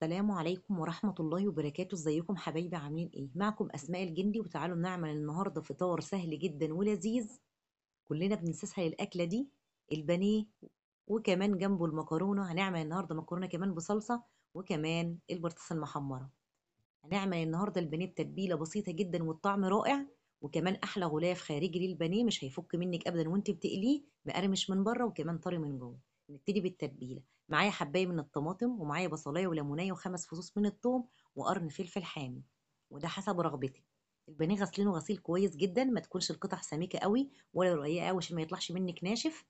السلام عليكم ورحمة الله وبركاته. ازيكم حبايبي؟ عاملين ايه؟ معكم اسماء الجندي، وتعالوا نعمل النهارده فطار سهل جدا ولذيذ. كلنا بنستسهل الاكلة دي، البانيه، وكمان جنبه المكرونة. هنعمل النهارده مكرونة كمان بصلصة، وكمان البطاطس المحمرة. هنعمل النهارده البانيه بتتبيلة بسيطة جدا والطعم رائع، وكمان احلى غلاف خارجي للبانيه مش هيفك منك ابدا وانت بتقليه، مقرمش من بره وكمان طري من جوه. نبتدي بالتتبيله. معايا حبايه من الطماطم، ومعايا بصلايه وليمونيه وخمس فصوص من الثوم، وقرن فلفل حامي، وده حسب رغبتك. البانيه غسلينه غسيل كويس جدا، ما تكونش القطع سميكه قوي ولا رقيقه قوي عشان ما يطلعش منك ناشف.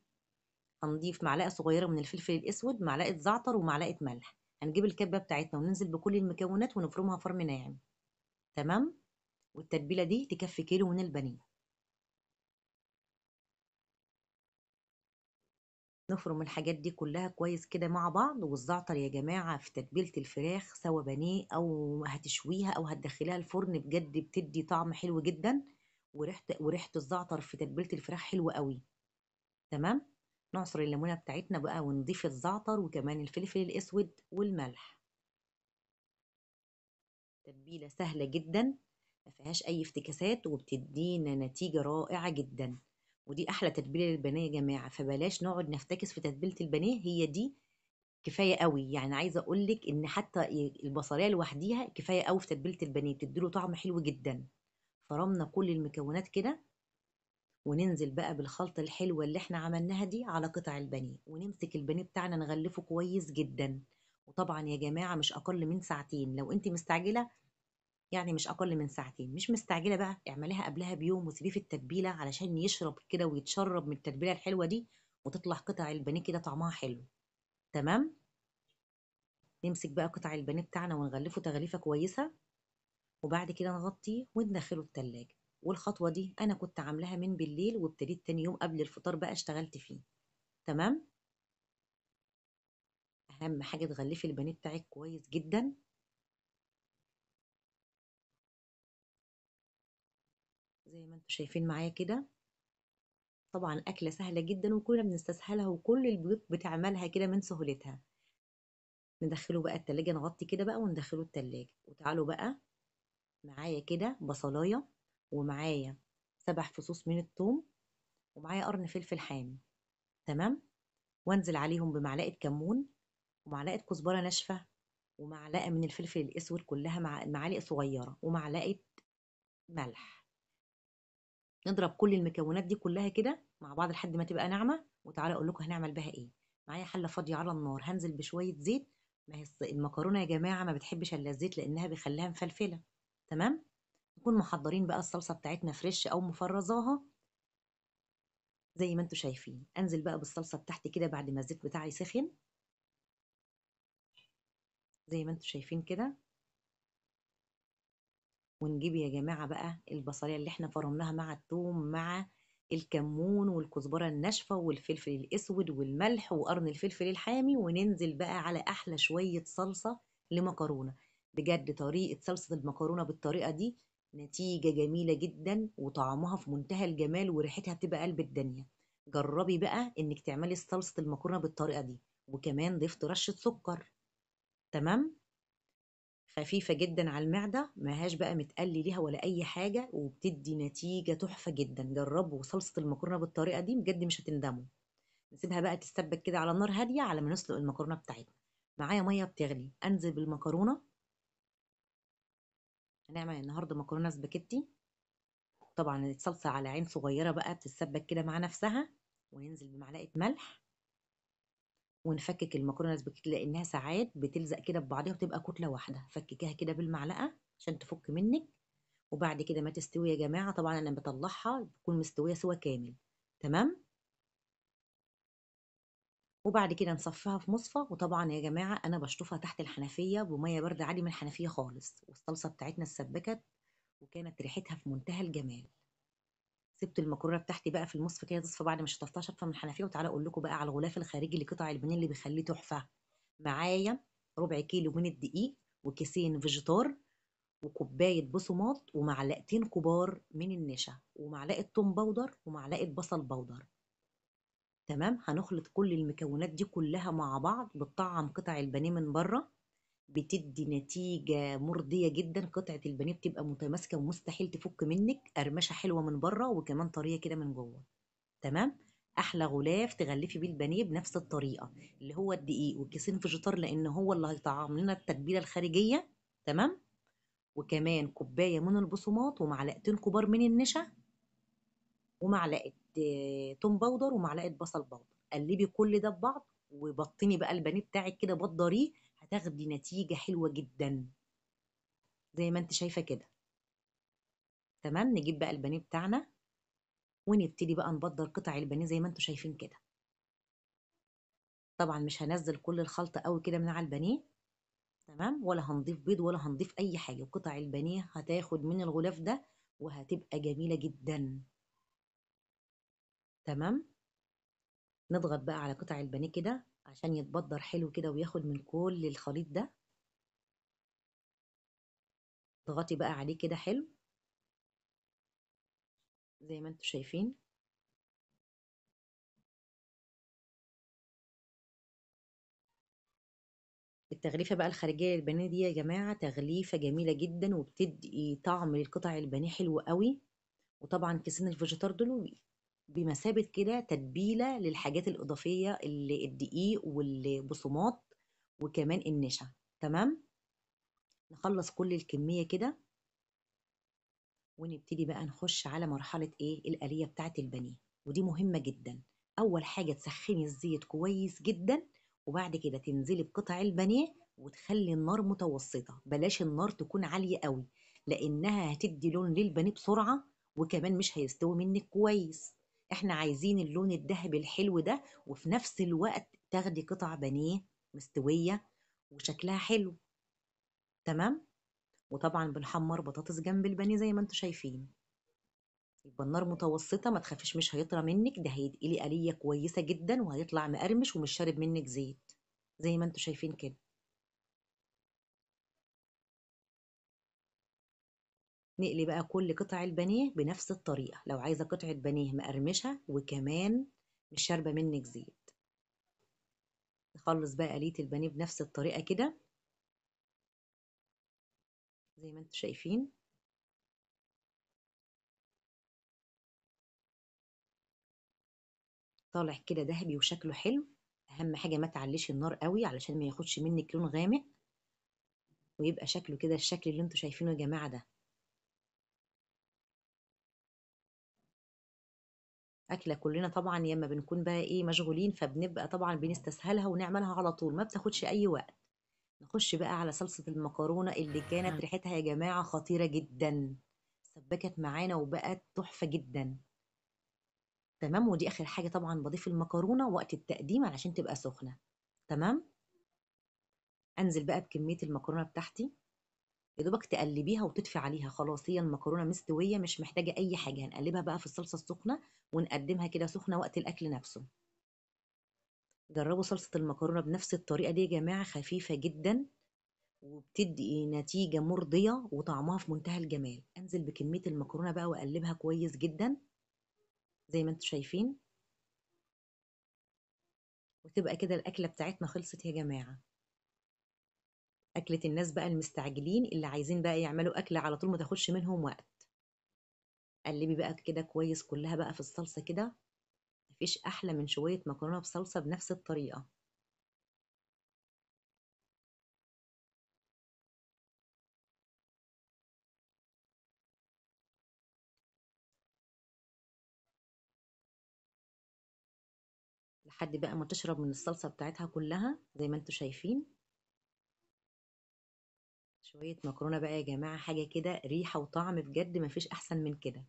هنضيف معلقه صغيره من الفلفل الاسود، معلقه زعتر، ومعلقه ملح. هنجيب الكبه بتاعتنا وننزل بكل المكونات ونفرمها فرم ناعم. تمام. والتتبيله دي تكفي كيلو من البانيه. نفرم الحاجات دي كلها كويس كده مع بعض. والزعتر يا جماعه في تتبيله الفراخ، سواء بانيه او هتشويها او هتدخليها الفرن، بجد بتدي طعم حلو جدا. وريحه الزعتر في تتبيله الفراخ حلوه قوي. تمام. نعصر الليمونه بتاعتنا بقى ونضيف الزعتر وكمان الفلفل الاسود والملح. تتبيله سهله جدا، ما فيهاش اي افتكاسات، وبتدينا نتيجه رائعه جدا. ودي احلى تتبيله للبانيه يا جماعه، فبلاش نقعد نفتكس في تتبيله البانيه، هي دي كفايه قوي. يعني عايزه اقول لك ان حتى البصليه لوحديها كفايه قوي في تتبيله البانيه، بتديله طعم حلو جدا. فرمنا كل المكونات كده، وننزل بقى بالخلطه الحلوه اللي احنا عملناها دي على قطع البانيه، ونمسك البانيه بتاعنا نغلفه كويس جدا. وطبعا يا جماعه مش اقل من ساعتين، لو انت مستعجله يعني مش اقل من ساعتين. مش مستعجله بقى اعمليها قبلها بيوم وسيبيه في التتبيله علشان يشرب كده ويتشرب من التتبيله الحلوه دي، وتطلع قطع البانيه كده طعمها حلو. تمام. نمسك بقى قطع البانيه بتاعنا ونغلفه تغليفه كويسه، وبعد كده نغطيه وندخله التلاجة. والخطوه دي انا كنت عاملاها من بالليل، وابتديت تاني يوم قبل الفطار بقى اشتغلت فيه. تمام. اهم حاجه تغلفي البانيه بتاعك كويس جدا. زي ما انتم شايفين معايا كده. طبعا اكله سهله جدا وكلنا بنستسهلها، وكل البيوت بتعملها كده من سهولتها. ندخله بقى التلاجة، نغطي كده بقى وندخله التلاجة. وتعالوا بقى معايا كده بصلايه، ومعايا 7 فصوص من الثوم، ومعايا قرن فلفل حامي. تمام. وانزل عليهم بمعلقه كمون، ومعلقه كزبره ناشفه، ومعلقه من الفلفل الاسود، كلها معالق صغيره، ومعلقه ملح. نضرب كل المكونات دي كلها كده مع بعض لحد ما تبقى ناعمه. وتعالى اقول لكم هنعمل بها ايه. معايا حله فاضيه على النار، هنزل بشويه زيت. ما هي المكرونه يا جماعه ما بتحبش الا الزيت لانها بيخليها مفلفله. تمام. نكون محضرين بقى الصلصه بتاعتنا فريش او مفرزاها. زي ما انتم شايفين، انزل بقى بالصلصه بتاعتي كده بعد ما الزيت بتاعي سخن. زي ما انتم شايفين كده. ونجيب يا جماعة بقى البصلية اللي احنا فرمناها مع الثوم مع الكمون والكزبرة الناشفة والفلفل الأسود والملح وقرن الفلفل الحامي، وننزل بقى على أحلى شوية صلصة لمكرونة. بجد طريقة صلصة المكرونة بالطريقة دي نتيجة جميلة جدا، وطعمها في منتهى الجمال، وريحتها بتبقى قلب الدنيا. جربي بقى انك تعملي صلصة المكرونة بالطريقة دي. وكمان ضفت رشة سكر. تمام. خفيفة جدا على المعدة، ماهاش بقى متقلي ليها ولا أي حاجة، وبتدي نتيجة تحفة جدا. جربوا صلصة المكرونة بالطريقة دي بجد مش هتندموا. نسيبها بقى تتسبك كده على نار هادية على ما نسلق المكرونة بتاعتنا. معايا مية بتغلي، أنزل بالمكرونة. هنعمل النهاردة مكرونة سباكيتي. طبعا الصلصة على عين صغيرة بقى بتتسبك كده مع نفسها. وننزل بمعلقة ملح، ونفكك المكرونة سباكيتي لأنها ساعات بتلزق كده ببعضها وتبقى كتلة واحدة. فككها كده بالمعلقة عشان تفك منك. وبعد كده ما تستوي يا جماعة، طبعا أنا بطلعها بتكون مستوية سوا كامل. تمام. وبعد كده نصفيها في مصفى. وطبعا يا جماعة أنا بشطفها تحت الحنفية بمية باردة عادي من الحنفية خالص. والصلصة بتاعتنا اتسبكت وكانت ريحتها في منتهى الجمال. سبت المكرونة بتاعتي بقى في المصفى كده تصفى بعد ما شطفتها شطفة من الحنفية. وتعالى أقول لكم بقى على الغلاف الخارجي لقطع البانيه اللي بيخليه تحفة. معايا ربع كيلو من الدقيق، وكيسين فيجيتار، وكوباية بقسماط، ومعلقتين كبار من النشا، ومعلقة توم باودر، ومعلقة بصل باودر. تمام. هنخلط كل المكونات دي كلها مع بعض، بتطعم قطع البانيه من بره. بتدي نتيجة مرضية جدا. قطعة البانيه بتبقى متماسكة ومستحيل تفك منك، قرمشة حلوة من بره وكمان طرية كده من جوه. تمام. احلى غلاف تغلفي بيه البانيه بنفس الطريقة، اللي هو الدقيق وكيسين فيجيتار، لان هو اللي هيطعم لنا التتبيلة الخارجية. تمام. وكمان كوباية من البقسماط ومعلقتين كبار من النشا ومعلقة توم باودر ومعلقة بصل باودر. قلبي كل ده ببعض وبطني بقى البانيه بتاعك كده بضريه، هتاخدي نتيجة حلوة جدا زي ما انت شايفة كده. تمام. نجيب بقى البانيه بتاعنا ونبتدي بقى نبدر قطع البانيه زي ما انتوا شايفين كده. طبعا مش هنزل كل الخلطة قوي كده من على البانيه. تمام. ولا هنضيف بيض ولا هنضيف اي حاجة. قطع البانيه هتاخد من الغلاف ده وهتبقى جميلة جدا. تمام. نضغط بقى على قطع البانيه كده عشان يتبدر حلو كده وياخد من كل الخليط ده. اضغطي بقى عليه كده حلو زي ما انتوا شايفين. التغليفة بقى الخارجية للبانيه دي يا جماعة تغليفة جميلة جدا وبتدي طعم للقطع البانيه حلو قوي. وطبعا كيسين الفيجيتار دول بمثابة كده تتبيلة للحاجات الإضافية اللي الدقيق والبصمات وكمان النشا. تمام. نخلص كل الكمية كده ونبتدي بقى نخش على مرحلة ايه الآلية بتاعة البانيه. ودي مهمة جدا. أول حاجة تسخني الزيت كويس جدا، وبعد كده تنزلي بقطع البانيه وتخلي النار متوسطة، بلاش النار تكون عالية قوي لأنها هتدي لون للبانيه بسرعة وكمان مش هيستوي منك كويس. احنا عايزين اللون الذهبي الحلو ده وفي نفس الوقت تاخدي قطع بانيه مستوية وشكلها حلو. تمام. وطبعا بنحمر بطاطس جنب البانيه زي ما انتوا شايفين. يبقى النار متوسطة، ما تخافيش مش هيطرى منك، ده هيتقلي قلية كويسة جدا وهيطلع مقرمش ومش شارب منك زيت زي ما انتوا شايفين كده. نقلي بقى كل قطع البانيه بنفس الطريقة لو عايزة قطعة بانيه مقرمشة وكمان مش شاربة منك زيت. نخلص بقى قلية البانيه بنفس الطريقة كده زي ما انتوا شايفين. طالع كده ذهبي وشكله حلو. اهم حاجة ما تعليش النار قوي علشان ما ياخدش منك لون غامق ويبقى شكله كده الشكل اللي انتوا شايفينه يا جماعة ده. أكلة كلنا طبعا ياما بنكون بقى إيه مشغولين، فبنبقى طبعا بنستسهلها ونعملها على طول، ما بتاخدش أي وقت. نخش بقى على صلصة المكرونة اللي كانت ريحتها يا جماعة خطيرة جدا. سبكت معانا وبقت تحفة جدا. تمام. ودي آخر حاجة طبعا بضيف المكرونة وقت التقديم علشان تبقى سخنة. تمام. أنزل بقى بكمية المكرونة بتاعتي، يا دوبك تقلبيها وتطفي عليها، خلاص هي المكرونة مستوية مش محتاجة أي حاجة. هنقلبها بقى في الصلصة السخنة ونقدمها كده سخنة وقت الأكل نفسه. جربوا صلصة المكرونة بنفس الطريقة دي يا جماعة، خفيفة جدا وبتدي نتيجة مرضية وطعمها في منتهى الجمال. انزل بكمية المكرونة بقى واقلبها كويس جدا زي ما انتم شايفين. وتبقى كده الأكلة بتاعتنا خلصت يا جماعة. أكلة الناس بقى المستعجلين اللي عايزين بقى يعملوا أكلة على طول ما تاخدش منهم وقت. قلبي بقى كده كويس كلها بقى في الصلصة كده. مفيش أحلى من شوية مكرونة بصلصة بنفس الطريقة. لحد بقى ما تشرب من الصلصة بتاعتها كلها زي ما انتم شايفين. شوية مكرونة بقى يا جماعة حاجة كده ريحة وطعم بجد مفيش أحسن من كده.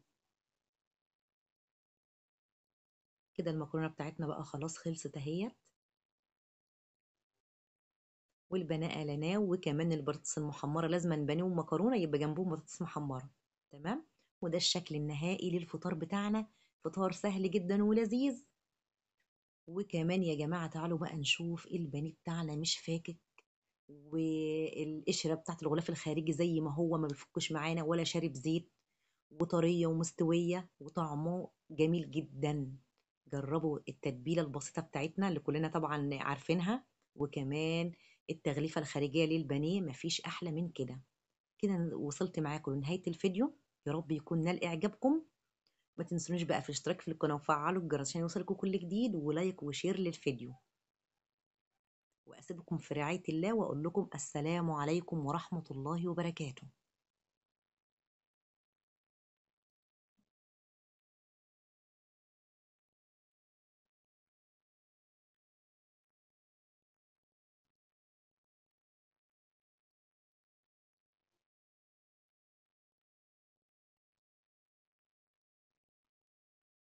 كده المكرونة بتاعتنا بقى خلاص خلصت اهيت. والبناء قلناه وكمان البطاطس المحمرة لازم بانيه ومكرونة يبقى جنبهم بطاطس محمرة. تمام. وده الشكل النهائي للفطار بتاعنا. فطار سهل جدا ولذيذ. وكمان يا جماعة تعالوا بقى نشوف البانيه بتاعنا مش فاكك، والقشرة بتاعت الغلاف الخارجي زي ما هو ما بيفكش معانا ولا شارب زيت، وطرية ومستوية وطعمه جميل جدا. جربوا التتبيلة البسيطة بتاعتنا اللي كلنا طبعا عارفينها. وكمان التغليفة الخارجية للبانيه مفيش أحلى من كده. كده وصلت معاكم لنهاية الفيديو، يا رب يكون نال إعجابكم. ما تنسونيش بقى في الاشتراك في القناة وفعلوا الجرس عشان يوصلكم كل جديد، ولايك وشير للفيديو. وأسيبكم في رعاية الله وأقول لكم السلام عليكم ورحمة الله وبركاته.